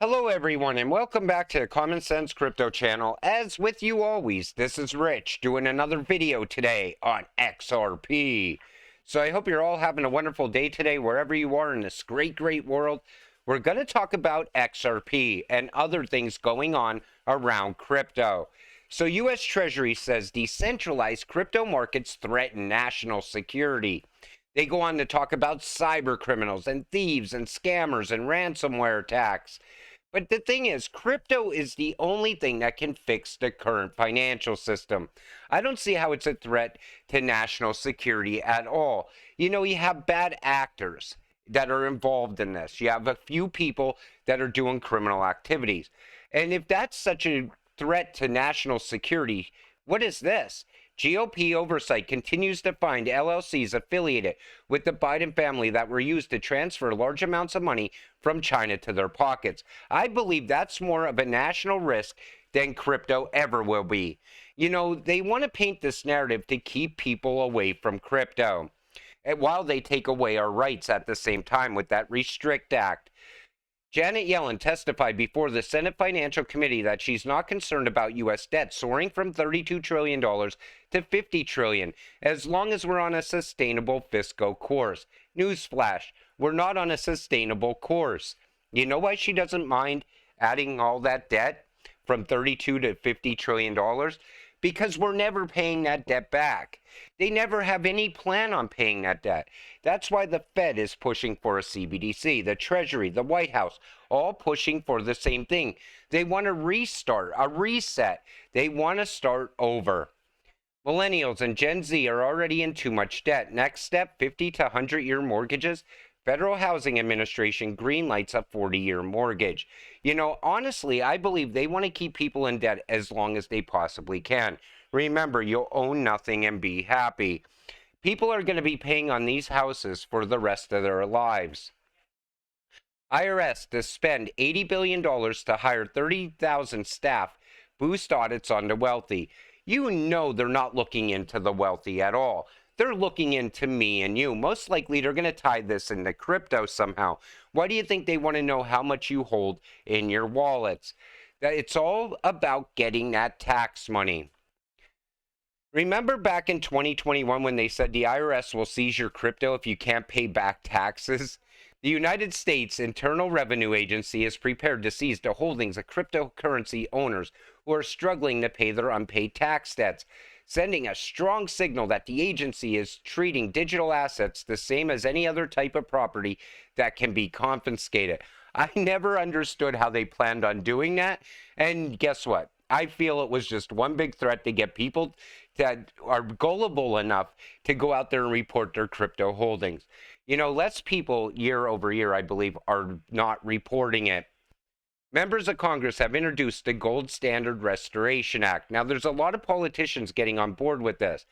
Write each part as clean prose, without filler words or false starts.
Hello everyone and welcome back to the Common Sense Crypto channel. As with you always, this is Rich doing another video today on XRP. So I hope you're all having a wonderful day today wherever you are in this great world. We're going to talk about XRP and other things going on around crypto. So US Treasury says decentralized crypto markets threaten national security. They go on to talk about cyber criminals and thieves and scammers and ransomware attacks. But the thing is, crypto is the only thing that can fix the current financial system. I don't see how it's a threat to national security at all. You know, you have bad actors that are involved in this. You have a few people that are doing criminal activities. And if that's such a threat to national security, what is this? GOP oversight continues to find LLCs affiliated with the Biden family that were used to transfer large amounts of money from China to their pockets. I believe that's more of a national risk than crypto ever will be. You know, they want to paint this narrative to keep people away from crypto, and while they take away our rights at the same time with that Restrict Act. Janet Yellen testified before the Senate Financial Committee that she's not concerned about U.S. debt soaring from $32 trillion to $50 trillion as long as we're on a sustainable fiscal course. Newsflash, we're not on a sustainable course. You know why she doesn't mind adding all that debt from $32 to $50 trillion? Because we're never paying that debt back. They never have any plan on paying that debt. That's why the Fed is pushing for a CBDC, the Treasury, the White House, all pushing for the same thing. They want a restart, a reset. They want to start over. Millennials and Gen Z are already in too much debt. Next step, 50 to 100-year mortgages. Federal Housing Administration greenlights a 40-year mortgage. You know, honestly, I believe they want to keep people in debt as long as they possibly can. Remember, you'll own nothing and be happy. People are going to be paying on these houses for the rest of their lives. IRS to spend $80 billion to hire 30,000 staff, boost audits on the wealthy. You know they're not looking into the wealthy at all. They're looking into me and you. Most likely they're going to tie this into crypto somehow. Why do you think they want to know how much you hold in your wallets? That it's all about getting that tax money. Remember back in 2021 when they said the IRS will seize your crypto if you can't pay back taxes? The United States Internal Revenue Agency is prepared to seize the holdings of cryptocurrency owners who are struggling to pay their unpaid tax debts, sending a strong signal that the agency is treating digital assets the same as any other type of property that can be confiscated. I never understood how they planned on doing that, and guess what? I feel it was just one big threat to get people that are gullible enough to go out there and report their crypto holdings. You know, less people year over year, I believe, are not reporting it. Members of Congress have introduced the Gold Standard Restoration Act. Now, there's a lot of politicians getting on board with this.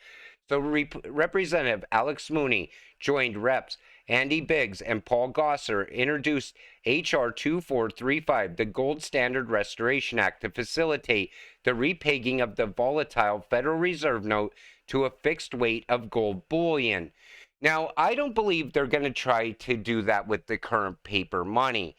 So Representative Alex Mooney joined Reps Andy Biggs and Paul Gosar introduced H.R. 2435, the Gold Standard Restoration Act, to facilitate the repegging of the volatile Federal Reserve note to a fixed weight of gold bullion. Now, I don't believe they're going to try to do that with the current paper money.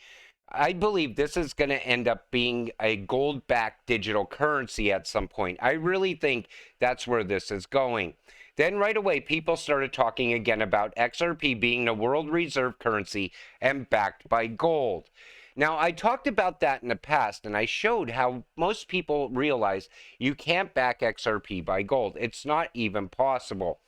I believe this is going to end up being a gold-backed digital currency at some point. I really think that's where this is going. Then right away, people started talking again about XRP being the world reserve currency and backed by gold. Now, I talked about that in the past, and I showed how most people realize you can't back XRP by gold. It's not even possible.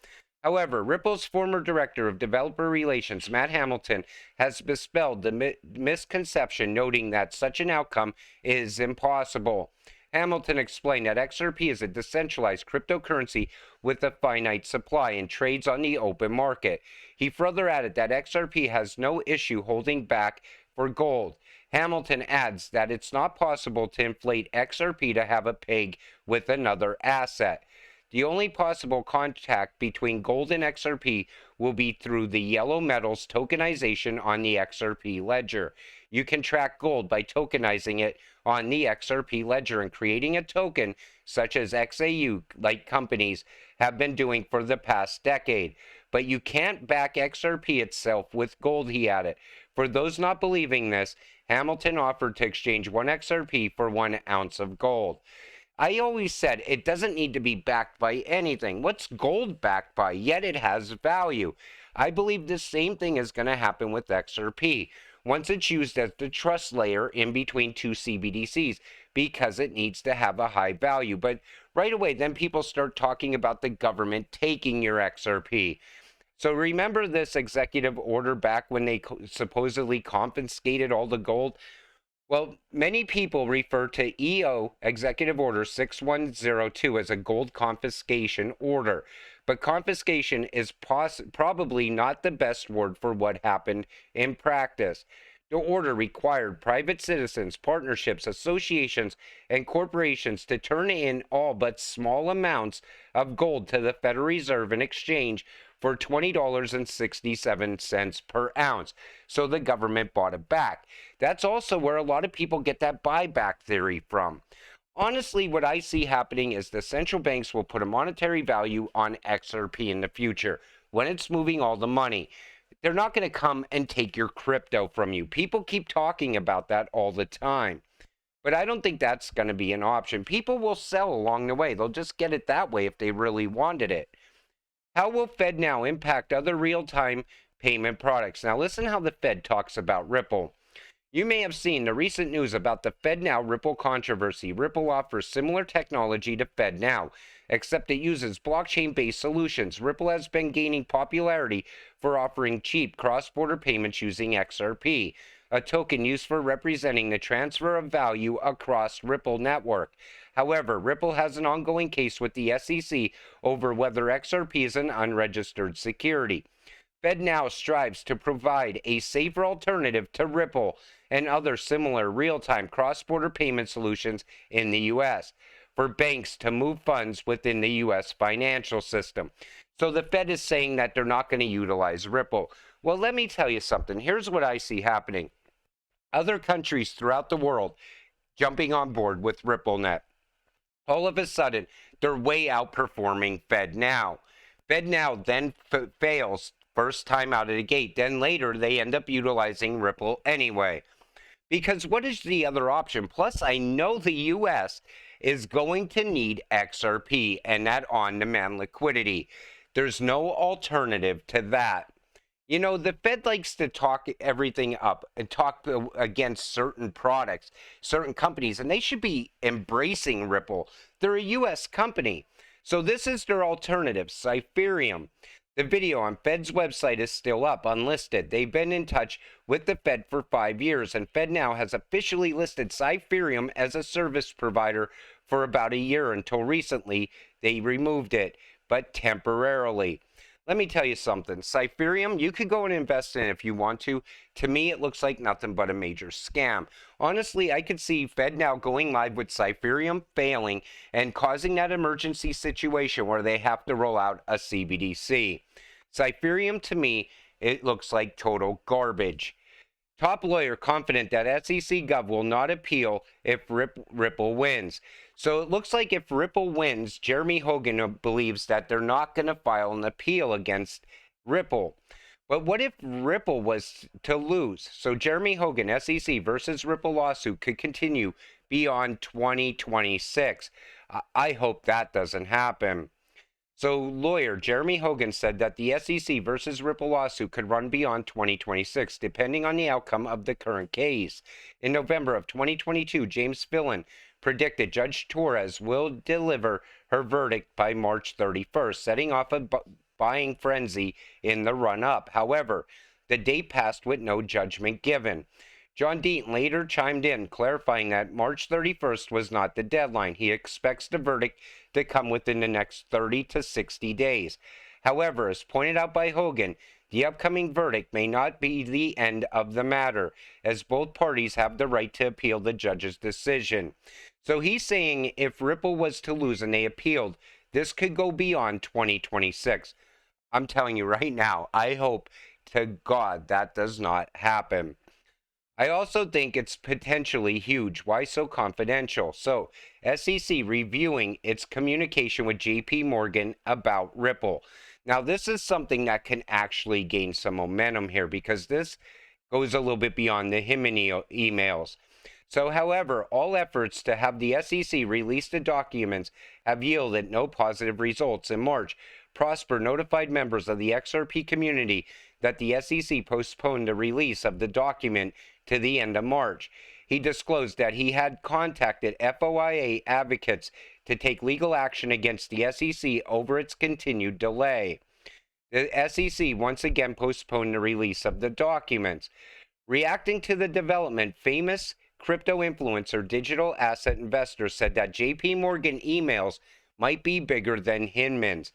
However, Ripple's former director of developer relations, Matt Hamilton, has dispelled the misconception, noting that such an outcome is impossible. Hamilton explained that XRP is a decentralized cryptocurrency with a finite supply and trades on the open market. He further added that XRP has no issue holding back for gold. Hamilton adds that it's not possible to inflate XRP to have a peg with another asset. The only possible contact between gold and XRP will be through the yellow metals tokenization on the XRP ledger. You can track gold by tokenizing it on the XRP ledger and creating a token such as XAU, like companies have been doing for the past decade. But you can't back XRP itself with gold, he added. For those not believing this, Hamilton offered to exchange 1 XRP for 1 ounce of gold. I always said it doesn't need to be backed by anything. What's gold backed by? Yet it has value. I believe the same thing is going to happen with XRP once it's used as the trust layer in between two CBDCs because it needs to have a high value. But right away, then people start talking about the government taking your XRP. So remember this executive order back when they supposedly confiscated all the gold? Well, many people refer to EO Executive Order 6102 as a gold confiscation order, but confiscation is probably not the best word for what happened in practice. The order required private citizens, partnerships, associations, and corporations to turn in all but small amounts of gold to the Federal Reserve in exchange for $20.67 per ounce. So the government bought it back. That's also where a lot of people get that buyback theory from. Honestly, what I see happening is the central banks will put a monetary value on XRP in the future when it's moving all the money. They're not going to come and take your crypto from you. People keep talking about that all the time. But I don't think that's going to be an option. People will sell along the way. They'll just get it that way if they really wanted it. How will FedNow impact other real-time payment products? Now listen how the Fed talks about Ripple. You may have seen the recent news about the FedNow Ripple controversy. Ripple offers similar technology to FedNow, except it uses blockchain-based solutions. Ripple has been gaining popularity for offering cheap cross-border payments using XRP, a token used for representing the transfer of value across Ripple network. However, Ripple has an ongoing case with the SEC over whether XRP is an unregistered security. FedNow strives to provide a safer alternative to Ripple and other similar real-time cross-border payment solutions in the U.S. for banks to move funds within the U.S. financial system. So the Fed is saying that they're not going to utilize Ripple. Well, let me tell you something. Here's what I see happening. Other countries throughout the world jumping on board with RippleNet. All of a sudden, they're way outperforming FedNow. FedNow then fails first time out of the gate. Then later, they end up utilizing Ripple anyway. Because what is the other option? Plus, I know the U.S. is going to need XRP and that on-demand liquidity. There's no alternative to that. You know, the Fed likes to talk everything up and talk against certain products, certain companies, and they should be embracing Ripple. They're a U.S. company. So this is their alternative, Cypherium. The video on Fed's website is still up, unlisted. They've been in touch with the Fed for 5 years, and FedNow has officially listed Cypherium as a service provider for about a year until recently they removed it, but temporarily. Let me tell you something. Cypherium, you could go and invest in it if you want to. To me, it looks like nothing but a major scam. Honestly, I could see FedNow going live with Cypherium, failing, and causing that emergency situation where they have to roll out a CBDC. Cypherium, to me, it looks like total garbage. Top lawyer confident that SEC Gov will not appeal if Ripple wins. So it looks like if Ripple wins, Jeremy Hogan believes that they're not going to file an appeal against Ripple. But what if Ripple was to lose? So Jeremy Hogan, SEC versus Ripple lawsuit could continue beyond 2026. I hope that doesn't happen. So lawyer Jeremy Hogan said that the SEC versus Ripple lawsuit could run beyond 2026, depending on the outcome of the current case. In November of 2022, James Fillon predicted Judge Torres will deliver her verdict by March 31st, setting off a buying frenzy in the run-up. However, the date passed with no judgment given. John Deaton later chimed in, clarifying that March 31st was not the deadline. He expects the verdict to come within the next 30 to 60 days. However, as pointed out by Hogan, the upcoming verdict may not be the end of the matter, as both parties have the right to appeal the judge's decision. So he's saying if Ripple was to lose and they appealed, this could go beyond 2026. I'm telling you right now, I hope to God that does not happen. I also think it's potentially huge. Why so confidential? So, SEC reviewing its communication with JPMorgan about Ripple. Now, this is something that can actually gain some momentum here because this goes a little bit beyond the Himini emails. So, however, all efforts to have the SEC release the documents have yielded no positive results. In March, Prosper notified members of the XRP community that the SEC postponed the release of the document to the end of March. He disclosed that he had contacted FOIA advocates to take legal action against the SEC over its continued delay. The SEC once again postponed the release of the documents. Reacting to the development, famous crypto influencer digital asset investor said that JPMorgan emails might be bigger than Hinman's.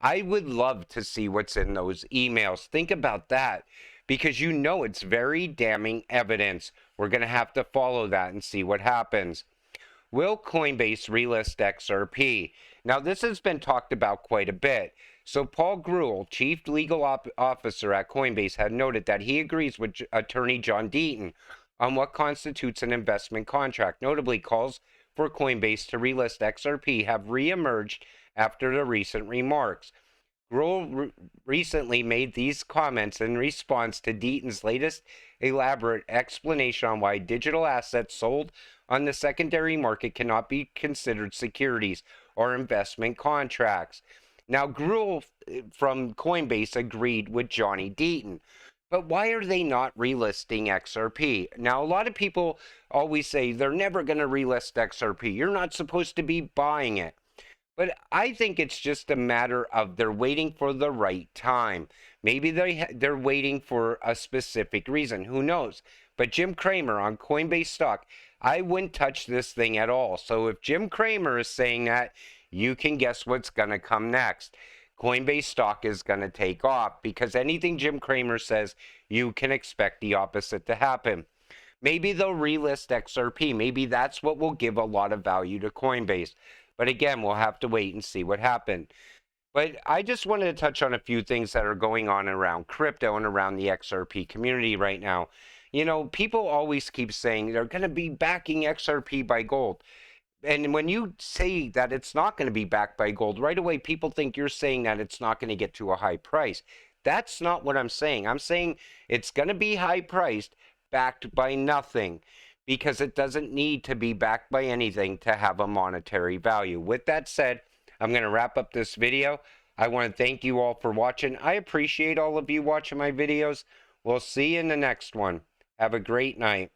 I would love to see what's in those emails. Think about that, because you know it's very damning evidence. We're going to have to follow that and see what happens. Will Coinbase relist XRP? Now, this has been talked about quite a bit. So Paul Grewal, chief legal officer at Coinbase, had noted that he agrees with attorney John Deaton on what constitutes an investment contract. Notably, calls for Coinbase to relist XRP have reemerged after the recent remarks. Grewal recently made these comments in response to Deaton's latest elaborate explanation on why digital assets sold on the secondary market cannot be considered securities or investment contracts. Now, Grewal from Coinbase agreed with Johnny Deaton. But why are they not relisting XRP? Now, a lot of people always say they're never going to relist XRP. You're not supposed to be buying it. But I think it's just a matter of they're waiting for the right time. Maybe they're waiting for a specific reason. Who knows? But Jim Cramer on Coinbase stock, I wouldn't touch this thing at all. So if Jim Cramer is saying that, you can guess what's going to come next. Coinbase stock is going to take off, because anything Jim Cramer says, you can expect the opposite to happen. Maybe they'll relist XRP. Maybe that's what will give a lot of value to Coinbase. But again, we'll have to wait and see what happens. But I just wanted to touch on a few things that are going on around crypto and around the XRP community right now. You know, people always keep saying they're going to be backing XRP by gold. And when you say that it's not going to be backed by gold, right away people think you're saying that it's not going to get to a high price. That's not what I'm saying. I'm saying it's going to be high priced, backed by nothing, because it doesn't need to be backed by anything to have a monetary value. With that said, I'm going to wrap up this video. I want to thank you all for watching. I appreciate all of you watching my videos. We'll see you in the next one. Have a great night.